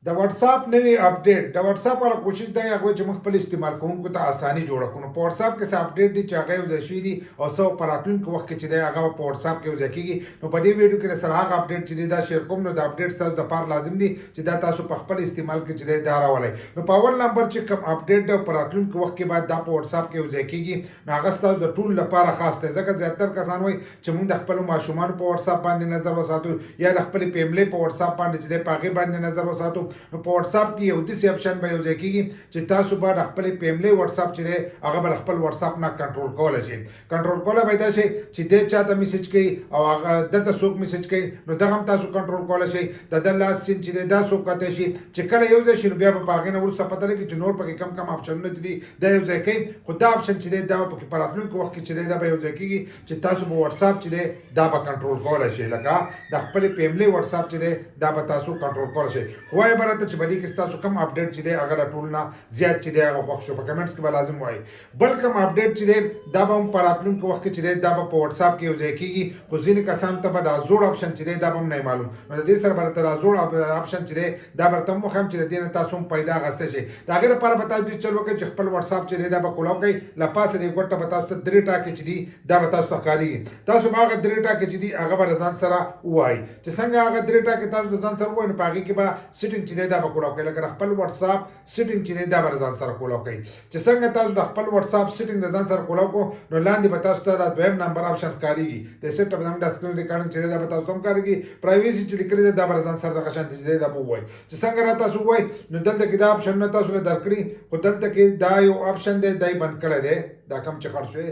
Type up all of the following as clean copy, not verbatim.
د واتس اپ نوی اپډیټ د واتس اپ والا کوشش دی هغه چې موږ خپل استعمال کوونکو ته اساني جوړه کړو. په واتس اپ کې څه اپډیټ دي چې هغه یوځای شوي دي او څه په راتلونکي وخت کې چې دی هغه په واتس اپ کې یوځای کېږي. نو په دې ویډیو کې سره هغه اپډیټ چې دی دا شیر کوم. نو د اپډیټ ستاسو دپاره لازم دي چې دا تاسو په خپل استعمال کې چې دی دا راولئ. نو په اول نمبر چې کوم اپډیټ دی په راتلونکي وخت کې باید دا په واتس اپ کې یوځای کېږي. نو هغه ستاسو د ټول لپاره خاص دی، ځکه زیاتره کسان وایي چې موږ د خپلو ماشومانو په واتس اپ باندې نظر وساتو یا د خپلې فیملۍ په واتس اپ باندې چې دی په هغې باندې نظر وساتو. نو په واتس اپ کې یو داسې اپشن به یوځای کېږي چې تاسو به د خپلې فیملۍ واتس اپ چې دی هغه به د خپل واتس اپ نه کنټرول کولی شئ. کنټرول کولی به یې دا شي چې دی چاته میسج کوي او هغه دته څوک میسج کوي، نو دغه هم تاسو کنټرول کولی شئ. د ده لاس سین چې دی دا څوک کتی شي چې کله یو ځای شي نو بیا به په هغې نه وروسته پته لګي چې نور پکې کم کم اپشنونه چې دي دا یو ځای کوي. خو دا اپشن چې دی دا به پکې په راتلونکي وخت کې چې دی دا به یو ځای کېږي چې تاسو په واتس اپ چې دی دا به کنټرول کولی شئ. لکه د خپلې فیملۍ واتس اپ چې دی دا به تاسو کنټرول کولی شئ. وایي به راته چې په دې کې ستاسو کوم اپډیټ چې دی هغه د ټول نه زیات چې دی هغه خوښ شو. په کمنټس کې به لازم وایي. بل کوم اپډیټ چې دی دا به هم په راتلونکي وخت کې چې دی دا به په واتس اپ کې یوځای کېږي. خو ځینې کسانو ته به دا زوړ اپشن چې دی دا به هم نه معلوم. نو د دې سره به راته دا زوړ اپشن چې دی دا به راته هم وښیم چې د دې نه تاسو هم پیدا اخیستی شئ. د هغې لپاره به تاسو چل وکړئ چې خپل واتس اپ چې دی دا به کولاو کړئ. له پاسه د ګوټه به تاسو ته درې ټاکې چې دي دا به تاسو ته ښکارېږي. تاسو به هغه درې ټاکې چې دي هغه به د ځان سره ووایئ. چې څنګه هغه درې ټاکې تاسو د ځان سره ووایئ نو په هغې کې به سیټینګ چې دی دا به کولاو کړئ. لکه د خپل واتس اپ سیټینګ چې دی دا به د ځان سره کولاو کړئ. چې څنګه تاسو د خپل واتس اپ سیټینګ د ځان سره کولاو کړو نو لاندې به تاسو ته دا دویم نمبر اپشن ښکارېږي. د سیټ اپ زموږ د سکرین ریکارډینګ چې دی دا به تاسو ته هم ښکارېږي. پرایویسي چې لیکلي دی دا به د ځان سره دغه شانتې چې دی دا به ووایئ. چې څنګه را تاسو ووایئ نو دلته کې دا اپشنونه تاسو له درکړي، خو دلته کې دا یو اپشن دی دا یې بند کړی دی. دا کم چې خړ شوی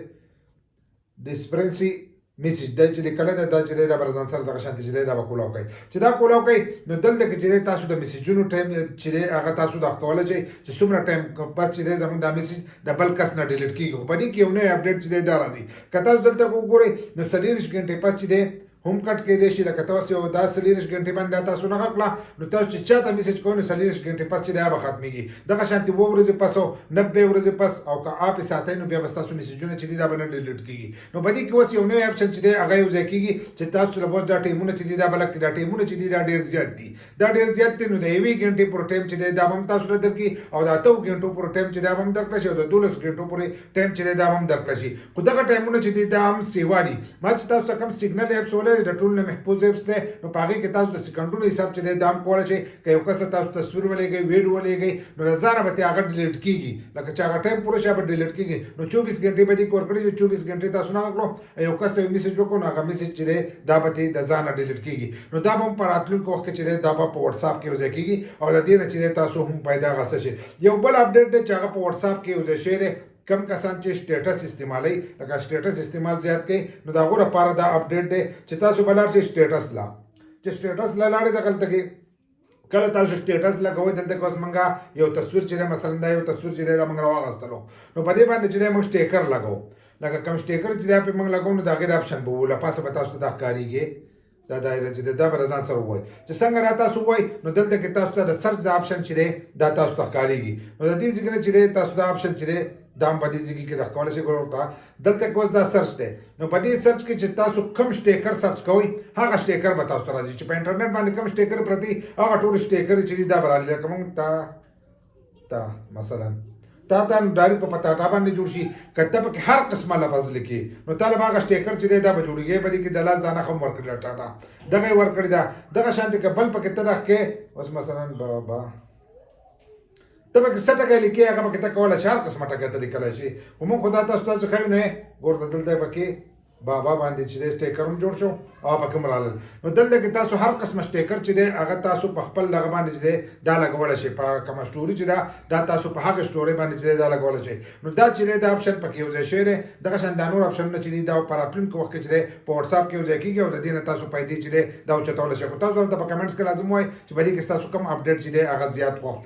ډسپیرنګ میسج دا چې لیکلی دی دا چې دی دا به ځان سره دغه شانتې چې دی دا به کولاو کوئ. چې دا کولاو کوئ نو دلته کې چې دی تاسو د میسجونو ټایم چې دی هغه تاسو دغه کولی شئ چې څومره ټایم پس چې دی زموږ دا میسج د بل کس نه ډیلیټ کېږي. خو په دې کې یو نوی اپډیټ چې دی دا راځي. که تاسو دلته وګورئ نو 40 غنټې پس چې دی هم کټ کېدی شي. لکه تاسو یو دا 40 غنټې باندې تاسو نه کړله نو تاسو چې چاته میسج کوئ نو 40 غنټې پس چې دی هغه به ختمېږي. دغه شانتې 2 ورځې پس او 90 ورځې پس او که آپ یې ساتئ نو بیا به ستاسو میسجونه چې دي دا به نه ډیلیټ کېږي. نو په دې کې اوس یو نوی اپشن چې دی هغه یوځای کېږي چې تاسو سره اوس دا ټایمونه چې دي دا به لږ دا ټایمونه چې دي دا ډېر زیات دي. دا ډېر زیات دي نو د 1 غنټې پورې ټایم چې دی دا به هم تاسو ته درکړي او د 8 غنټو پورې ټایم چې دا به هم درکړی شي او د 12 غنټو پورې ټایم چې دی دا به هم درکړی شي. خو دغه ټایمونه چې دي دا هم سیوا دي. ما چې تاسو ته کوم سیګنل ایپس ویلی د ټول نه محفوظ ایپس دی نو په هغې کې تاسو د سیکنډونو حساب چې دی دا هم کولی شئ. که یو کس ته تاسو تصویر ولیږئ ویډیو ولیږئ نو له ځانه به ترې هغه ډیلیټ کېږي. لکه چې هغه ټایم پوره شي هغه به ډیلیټ کېږي. نو 24 غنټې به دې کې ورکړي چې 24 غنټې تاسو نه کړو یو کس ته یو میسج وکړو نو هغه میسج چې دی دا به ترې د ځانه ډیلیټ کېږي. نو دا به هم په راتلونکي وخت کې چې دی دا به په واتس اپ کې یوځای کېږي او د دې نه چې دی تاسو هم پیدا اخیستی شئ. یو بل اپډیټ دی چې هغه په واتس اپ کې یوځای شوی دی. کم کسان چې سټیټس استعمالوي لکه سټیټس استعمال زیات کوي نو د هغو لپاره دا اپډیټ دی چې تاسو به لاړ شئ سټیټس لا. چې سټیټس لا لاړې دغلته کې کله تاسو سټیټس لګوئ دلته کې اوس موږ یو تصویر چې دی مثلا دا یو تصویر چې دی دا موږ راواخیستلو نو په دې باندې چې دی موږ سټیکر لګوو. لکه کوم سټیکر چې دی پرې موږ لګوو نو د هغې اپشن به وو له پاسه به تاسو ته دا ښکارېږي دا دایره چې دا به ځان سره ووایي. چې څنګه را تاسو ووایي نو دلته کې تاسو ته د سرچ د اپشن چې دی دا تاسو ته ښکارېږي. نو د دې ځای نه چې دی تاسو دا اپشن چې دی دا هم په دې ځای کې د کولی شئ ګورو ته دلته کې اوس دا سرچ دی. نو په دې سرچ کې چې تاسو کوم سټیکر سرچ کوئ هغه سټیکر به تاسو ته راځي. چې په انټرنیټ باندې کوم سټیکر پرتې هغه ټول سټیکر چې دي دا به رالي. لکه موږ تا مثلا تا نو ډایرکټ په پتا ټا باندې جوړ شي. که ته پکې هر قسمه لفظ لیکې نو تا له هغه سټیکر چې دی دا به جوړېږي. په دې کې د لاس دا نښه هم ورکړې ده ټاټا دغه یې ورکړې ده. دغه شانتې که بل پکې ته دغه کې اوس مثلا بابا ته پکې څه ټکی لیکې هغه پکې ته کولی شي هر قسمه ټکی ته لیکلی شي. خو موږ خو دا تاسو ته ښیو نه ګورته دلته پکې بابا باندې چې دی سټیکر هم جوړ شو او پکې هم رالل. نو دلته کې تاسو هر قسمه سټیکر چې دی هغه تاسو په خپل دغه باندې چې دی دا لګولی شئ. په کومه سټوري چې ده دا تاسو په هغه سټورۍ باندې چې دی دا لګولی شئ. نو دا چې دی دا اپشن پکې یوځای شوی دی. دغه شان دا نور اپشنونه چې دي دا په راتلونکي وخت کې چې دی په واتس اپ کې یوځای کېږي او د دې نه تاسو پیدې چې دی دا اوچتولی شئ. خو تاسو ورته په کمنټس کې لازم ووایئ چې په دې کې ستاسو کوم اپډیټ چې دی هغه زیات خوښ شو.